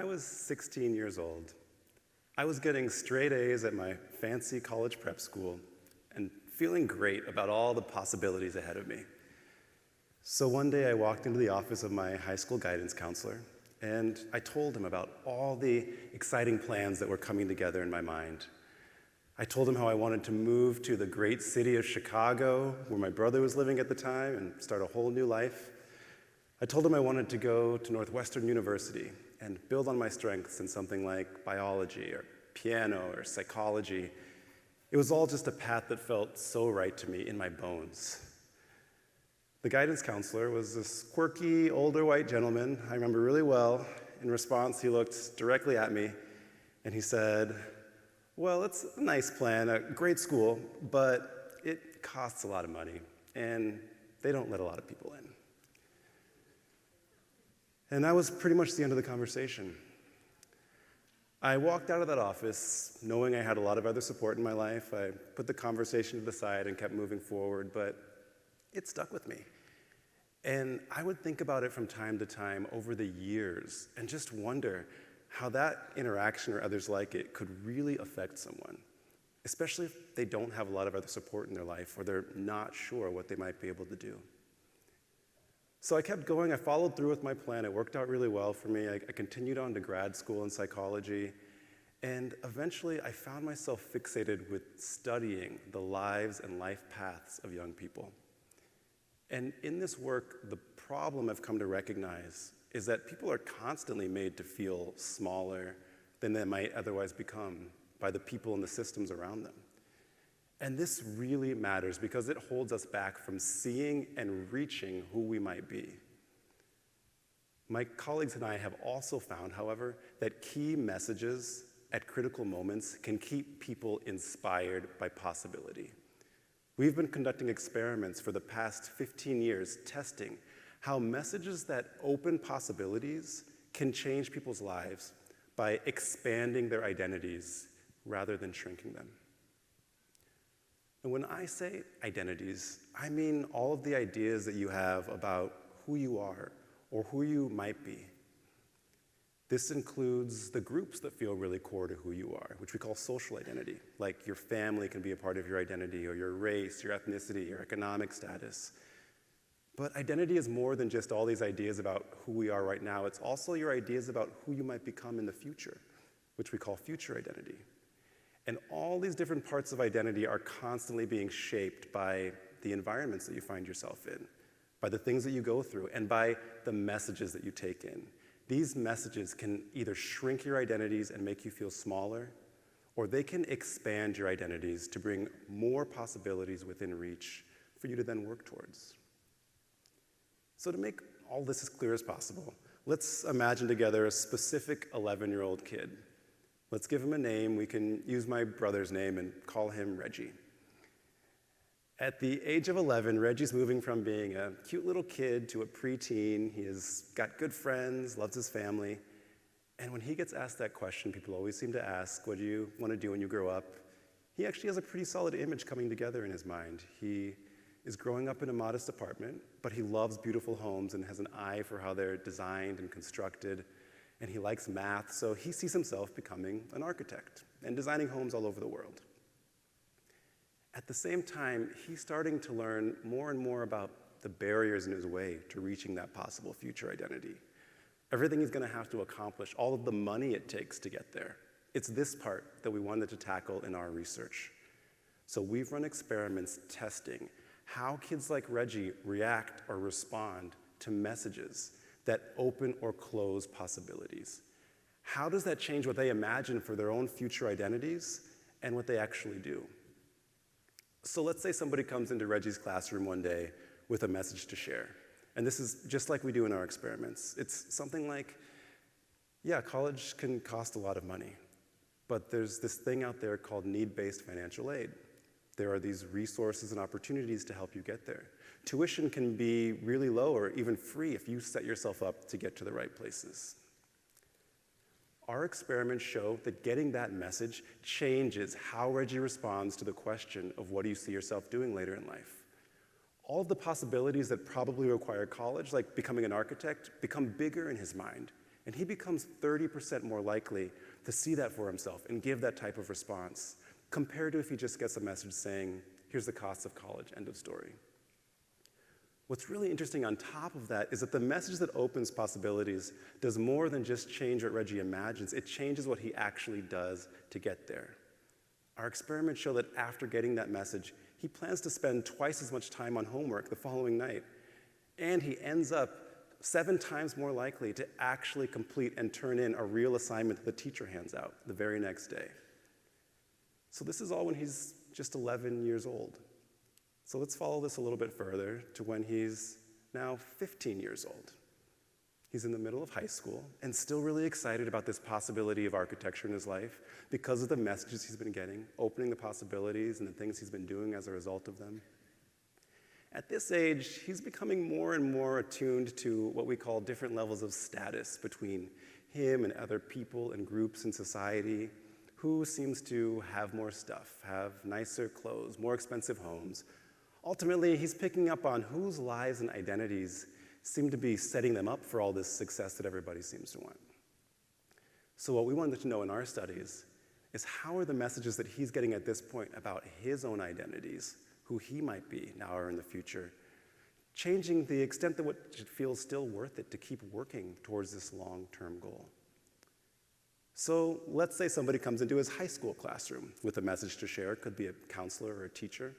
I was 16 years old, I was getting straight A's at my fancy college prep school and feeling great about all the possibilities ahead of me. So one day I walked into the office of my high school guidance counselor and I told him about all the exciting plans that were coming together in my mind. I told him how I wanted to move to the great city of Chicago, where my brother was living at the time, and start a whole new life. I told him I wanted to go to Northwestern University and build on my strengths in something like biology or piano or psychology. It was all just a path that felt so right to me in my bones. The guidance counselor was this quirky, older white gentleman I remember really well. In response, he looked directly at me and he said, "Well, it's a nice plan, a great school, but it costs a lot of money and they don't let a lot of people in." And that was pretty much the end of the conversation. I walked out of that office knowing I had a lot of other support in my life. I put the conversation to the side and kept moving forward, but it stuck with me. And I would think about it from time to time over the years and just wonder how that interaction or others like it could really affect someone, especially if they don't have a lot of other support in their life or they're not sure what they might be able to do. So I kept going, I followed through with my plan. It worked out really well for me. I continued on to grad school in psychology, and eventually I found myself fixated with studying the lives and life paths of young people. And in this work, the problem I've come to recognize is that people are constantly made to feel smaller than they might otherwise become by the people and the systems around them. And this really matters because it holds us back from seeing and reaching who we might be. My colleagues and I have also found, however, that key messages at critical moments can keep people inspired by possibility. We've been conducting experiments for the past 15 years testing how messages that open possibilities can change people's lives by expanding their identities rather than shrinking them. And when I say identities, I mean all of the ideas that you have about who you are or who you might be. This includes the groups that feel really core to who you are, which we call social identity, like your family can be a part of your identity, or your race, your ethnicity, your economic status. But identity is more than just all these ideas about who we are right now. It's also your ideas about who you might become in the future, which we call future identity. And all these different parts of identity are constantly being shaped by the environments that you find yourself in, by the things that you go through, and by the messages that you take in. These messages can either shrink your identities and make you feel smaller, or they can expand your identities to bring more possibilities within reach for you to then work towards. So to make all this as clear as possible, let's imagine together a specific 11-year-old kid. Let's give him a name. We can use my brother's name and call him Reggie. At the age of 11, Reggie's moving from being a cute little kid to a preteen. He has got good friends, loves his family. And when he gets asked that question, people always seem to ask, what do you want to do when you grow up? He actually has a pretty solid image coming together in his mind. He is growing up in a modest apartment, but he loves beautiful homes and has an eye for how they're designed and constructed. And he likes math, so he sees himself becoming an architect and designing homes all over the world. At the same time, he's starting to learn more and more about the barriers in his way to reaching that possible future identity. Everything he's going to have to accomplish, all of the money it takes to get there. It's this part that we wanted to tackle in our research. So we've run experiments testing how kids like Reggie react or respond to messages that open or close possibilities. How does that change what they imagine for their own future identities and what they actually do? So let's say somebody comes into Reggie's classroom one day with a message to share. And this is just like we do in our experiments. It's something like, yeah, college can cost a lot of money, but there's this thing out there called need-based financial aid. There are these resources and opportunities to help you get there. Tuition can be really low or even free if you set yourself up to get to the right places. Our experiments show that getting that message changes how Reggie responds to the question of what do you see yourself doing later in life. All of the possibilities that probably require college, like becoming an architect, become bigger in his mind, And he becomes 30% more likely to see that for himself and give that type of response, compared to if he just gets a message saying, here's the cost of college, end of story. What's really interesting on top of that is that the message that opens possibilities does more than just change what Reggie imagines. It changes what he actually does to get there. Our experiments show that after getting that message, he plans to spend twice as much time on homework the following night. And he ends up 7 times more likely to actually complete and turn in a real assignment that the teacher hands out the very next day. So this is all when he's just 11 years old. So let's follow this a little bit further to when he's now 15 years old. He's in the middle of high school and still really excited about this possibility of architecture in his life because of the messages he's been getting, opening the possibilities and the things he's been doing as a result of them. At this age, he's becoming more and more attuned to what we call different levels of status between him and other people and groups in society. Who seems to have more stuff, have nicer clothes, more expensive homes. Ultimately, he's picking up on whose lives and identities seem to be setting them up for all this success that everybody seems to want. So what we wanted to know in our studies is how are the messages that he's getting at this point about his own identities, who he might be now or in the future, changing the extent that it feels still worth it to keep working towards this long-term goal. So let's say somebody comes into his high school classroom with a message to share. It could be a counselor or a teacher.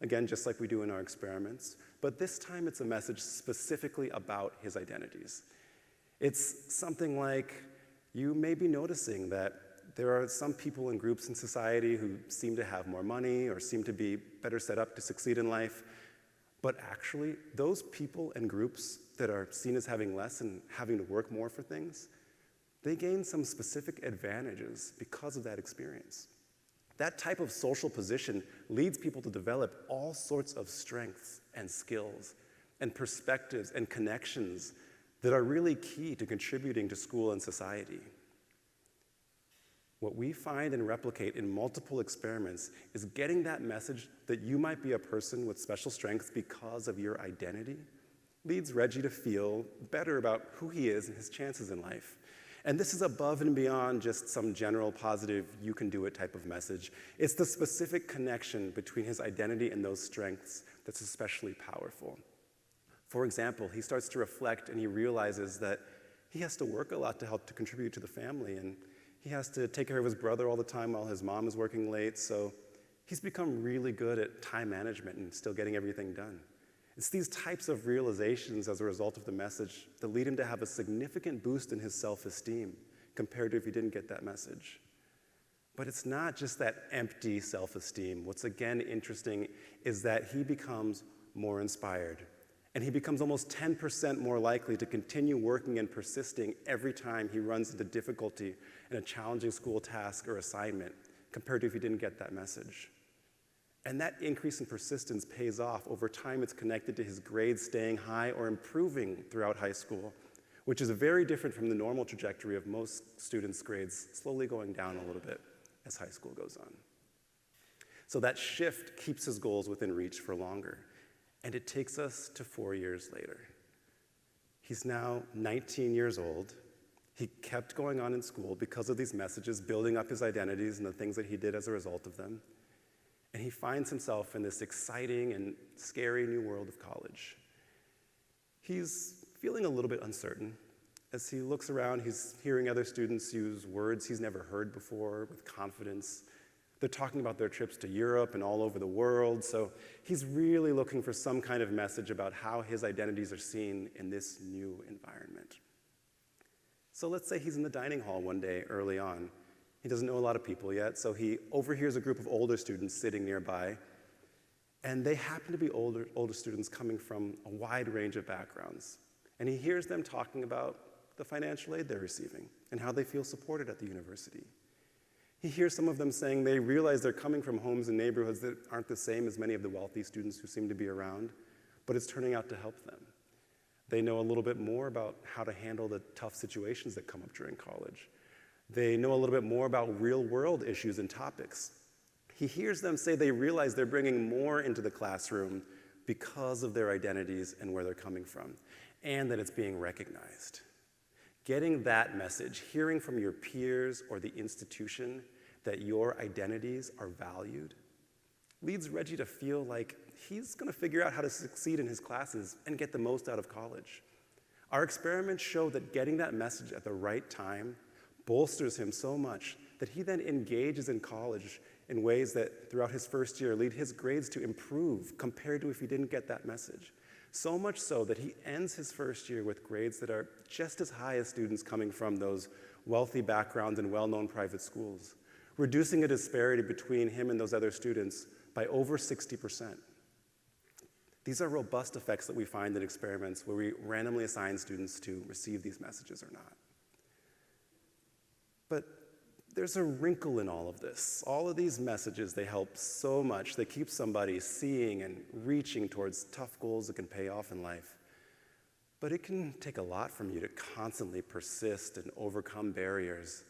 Again, just like we do in our experiments. But this time it's a message specifically about his identities. It's something like, you may be noticing that there are some people and groups in society who seem to have more money or seem to be better set up to succeed in life. But actually, those people and groups that are seen as having less and having to work more for things, they gain some specific advantages because of that experience. That type of social position leads people to develop all sorts of strengths and skills and perspectives and connections that are really key to contributing to school and society. What we find and replicate in multiple experiments is getting that message that you might be a person with special strengths because of your identity leads Reggie to feel better about who he is and his chances in life. And this is above and beyond just some general positive, you can do it type of message. It's the specific connection between his identity and those strengths that's especially powerful. For example, he starts to reflect and he realizes that he has to work a lot to help to contribute to the family, and he has to take care of his brother all the time while his mom is working late, so he's become really good at time management and still getting everything done. It's these types of realizations as a result of the message that lead him to have a significant boost in his self-esteem compared to if he didn't get that message. But it's not just that empty self-esteem. What's again interesting is that he becomes more inspired, and he becomes almost 10% more likely to continue working and persisting every time he runs into difficulty in a challenging school task or assignment compared to if he didn't get that message. And that increase in persistence pays off. Over time, it's connected to his grades staying high or improving throughout high school, which is very different from the normal trajectory of most students' grades slowly going down a little bit as high school goes on. So that shift keeps his goals within reach for longer. And it takes us to 4 years later. He's now 19 years old. He kept going on in school because of these messages, building up his identities and the things that he did as a result of them. And he finds himself in this exciting and scary new world of college. He's feeling a little bit uncertain. As he looks around, he's hearing other students use words he's never heard before with confidence. They're talking about their trips to Europe and all over the world, so he's really looking for some kind of message about how his identities are seen in this new environment. So let's say he's in the dining hall one day early on. He doesn't know a lot of people yet, so he overhears a group of older students sitting nearby, and they happen to be older students coming from a wide range of backgrounds. And he hears them talking about the financial aid they're receiving and how they feel supported at the university. He hears some of them saying they realize they're coming from homes and neighborhoods that aren't the same as many of the wealthy students who seem to be around, but it's turning out to help them. They know a little bit more about how to handle the tough situations that come up during college. They know a little bit more about real-world issues and topics. He hears them say they realize they're bringing more into the classroom because of their identities and where they're coming from, and that it's being recognized. getting that message, hearing from your peers or the institution that your identities are valued, leads Reggie to feel like he's going to figure out how to succeed in his classes and get the most out of college. Our experiments show that getting that message at the right time bolsters him so much that he then engages in college in ways that throughout his first year lead his grades to improve compared to if he didn't get that message. So much so that he ends his first year with grades that are just as high as students coming from those wealthy backgrounds and well-known private schools, reducing a disparity between him and those other students by over 60%. These are robust effects that we find in experiments where we randomly assign students to receive these messages or not. But there's a wrinkle in all of this. All of these messages, they help so much. They keep somebody seeing and reaching towards tough goals that can pay off in life. But it can take a lot from you to constantly persist and overcome barriers.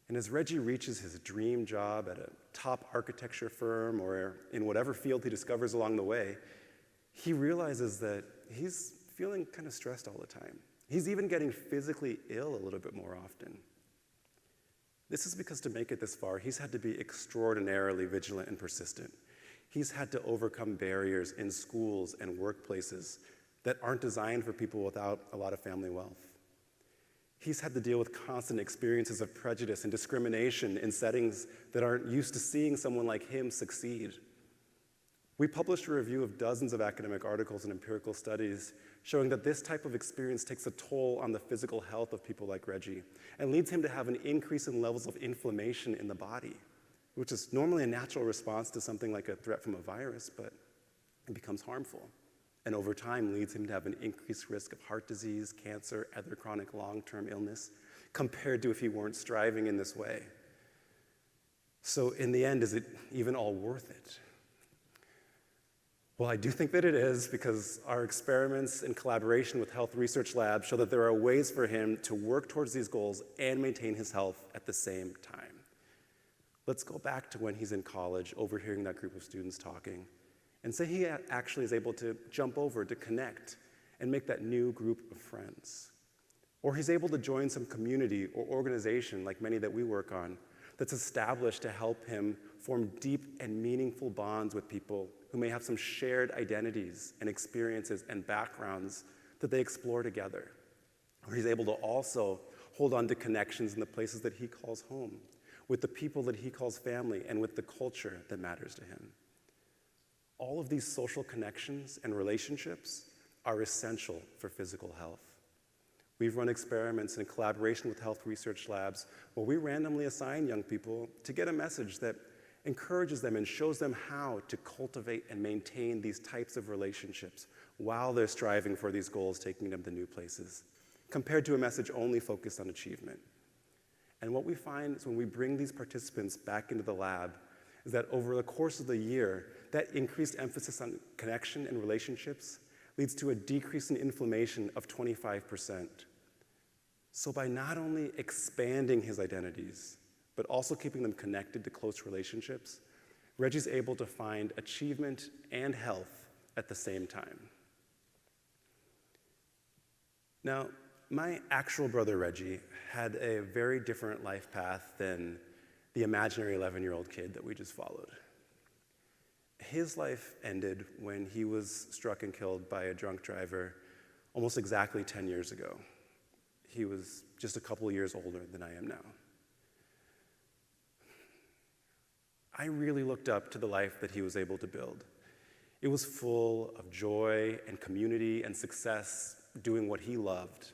And as Reggie reaches his dream job at a top architecture firm or in whatever field he discovers along the way, he realizes that he's feeling kind of stressed all the time. He's even getting physically ill a little bit more often. This is because to make it this far, he's had to be extraordinarily vigilant and persistent. He's had to overcome barriers in schools and workplaces that aren't designed for people without a lot of family wealth. He's had to deal with constant experiences of prejudice and discrimination in settings that aren't used to seeing someone like him succeed. We published a review of dozens of academic articles and empirical studies showing that this type of experience takes a toll on the physical health of people like Reggie and leads him to have an increase in levels of inflammation in the body, which is normally a natural response to something like a threat from a virus, but it becomes harmful. And over time leads him to have an increased risk of heart disease, cancer, other chronic long-term illness, compared to if he weren't striving in this way. So in the end, is it even all worth it? Well, I do think that it is, because our experiments in collaboration with Health Research Labs show that there are ways for him to work towards these goals and maintain his health at the same time. Let's go back to when he's in college, overhearing that group of students talking, and say he actually is able to jump over to connect and make that new group of friends. Or he's able to join some community or organization, like many that we work on, that's established to help him form deep and meaningful bonds with people who may have some shared identities and experiences and backgrounds that they explore together. Or he's able to also hold on to connections in the places that he calls home, with the people that he calls family, and with the culture that matters to him. All of these social connections and relationships are essential for physical health. We've run experiments in collaboration with Health Research Labs where we randomly assign young people to get a message that encourages them and shows them how to cultivate and maintain these types of relationships while they're striving for these goals, taking them to new places, compared to a message only focused on achievement. And what we find is when we bring these participants back into the lab is that over the course of the year, that increased emphasis on connection and relationships leads to a decrease in inflammation of 25%. So by not only expanding his identities, but also keeping them connected to close relationships, Reggie's able to find achievement and health at the same time. Now, my actual brother Reggie had a very different life path than the imaginary 11-year-old kid that we just followed. His life ended when he was struck and killed by a drunk driver almost exactly 10 years ago. He was just a couple of years older than I am now. I really looked up to the life that he was able to build. It was full of joy and community and success, doing what he loved.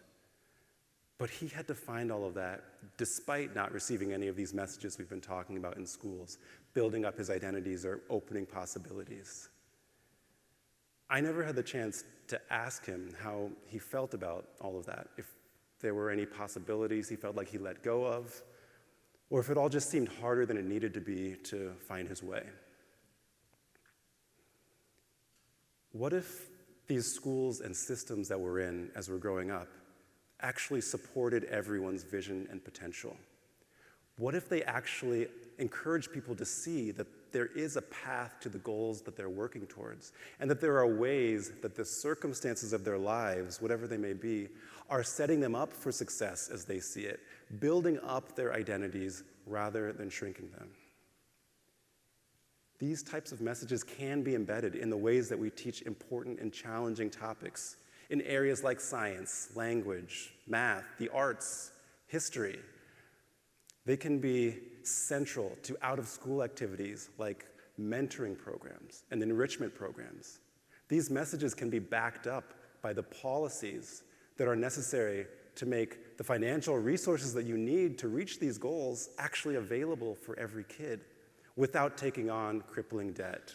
But he had to find all of that despite not receiving any of these messages we've been talking about in schools, building up his identities or opening possibilities. I never had the chance to ask him how he felt about all of that, if there were any possibilities he felt like he let go of, or if it all just seemed harder than it needed to be to find his way. What if these schools and systems that we're in as we're growing up actually supported everyone's vision and potential? What if they actually encourage people to see that there is a path to the goals that they're working towards, and that there are ways that the circumstances of their lives, whatever they may be, are setting them up for success as they see it, building up their identities rather than shrinking them? These types of messages can be embedded in the ways that we teach important and challenging topics in areas like science, language, math, the arts, history. They can be central to out-of-school activities like mentoring programs and enrichment programs. These messages can be backed up by the policies that are necessary to make the financial resources that you need to reach these goals actually available for every kid without taking on crippling debt.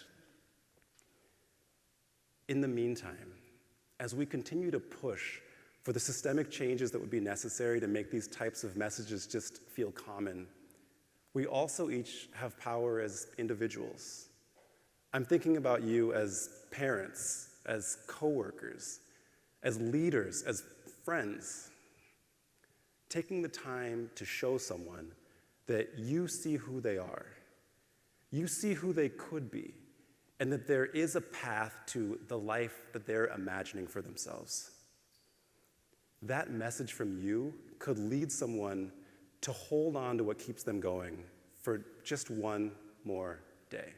In the meantime, as we continue to push for the systemic changes that would be necessary to make these types of messages just feel common, we also each have power as individuals. I'm thinking about you as parents, as coworkers, as leaders, as friends. Taking the time to show someone that you see who they are, you see who they could be, and that there is a path to the life that they're imagining for themselves. That message from you could lead someone to hold on to what keeps them going for just one more day.